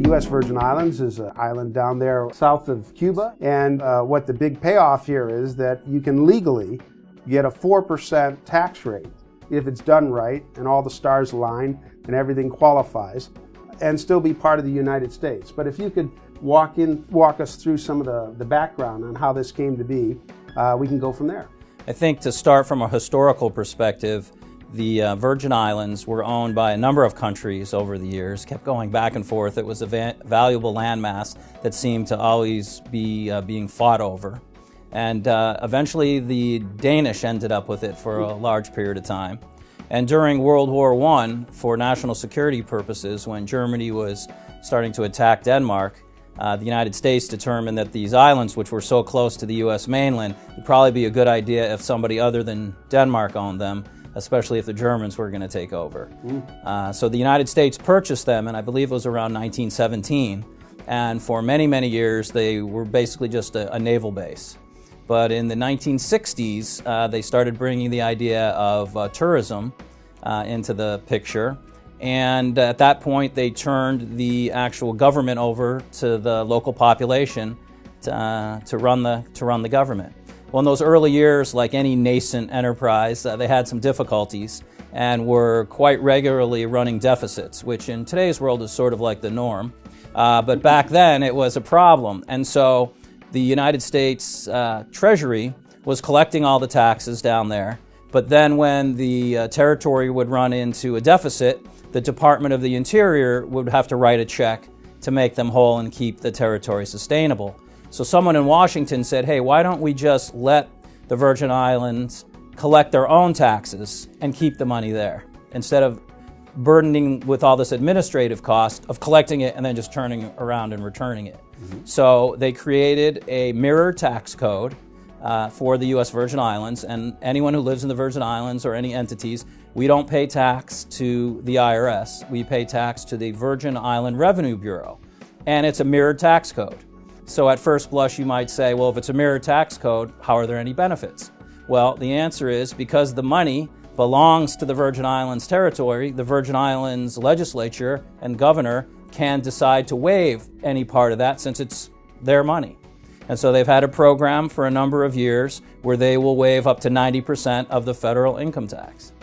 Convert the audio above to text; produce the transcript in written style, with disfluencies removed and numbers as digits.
U.S. Virgin Islands is an island down there south of Cuba, and what the big payoff here is that you can legally get a 4% tax rate if it's done right and all the stars align and everything qualifies, and still be part of the United States. But if you could walk us through some of the background on how this came to be, we can go from there. I think to start from a historical perspective, the Virgin Islands were owned by a number of countries over the years, kept going back and forth. It was a valuable landmass that seemed to always be being fought over. And eventually the Danish ended up with it for a large period of time. And during World War I, for national security purposes, when Germany was starting to attack Denmark, the United States determined that these islands, which were so close to the U.S. mainland, would probably be a good idea if somebody other than Denmark owned them, especially if the Germans were going to take over. So the United States purchased them, and I believe it was around 1917. And for many, many years, they were basically just a naval base. But in the 1960s, they started bringing the idea of tourism into the picture. And at that point, they turned the actual government over to the local population to run the government. Well, in those early years, like any nascent enterprise, they had some difficulties and were quite regularly running deficits, which in today's world is sort of like the norm. But back then, it was a problem. And so the United States Treasury was collecting all the taxes down there. But then when the territory would run into a deficit, the Department of the Interior would have to write a check to make them whole and keep the territory sustainable. So someone in Washington said, hey, why don't we just let the Virgin Islands collect their own taxes and keep the money there, instead of burdening with all this administrative cost of collecting it and then just turning around and returning it. So they created a mirror tax code for the U.S. Virgin Islands, and anyone who lives in the Virgin Islands or any entities, we don't pay tax to the IRS. We pay tax to the Virgin Island Revenue Bureau, and it's a mirror tax code. So at first blush you might say, well, if it's a mirror tax code, how are there any benefits? Well, the answer is because the money belongs to the Virgin Islands territory, the Virgin Islands legislature and governor can decide to waive any part of that since it's their money. And so they've had a program for a number of years where they will waive up to 90% of the federal income tax.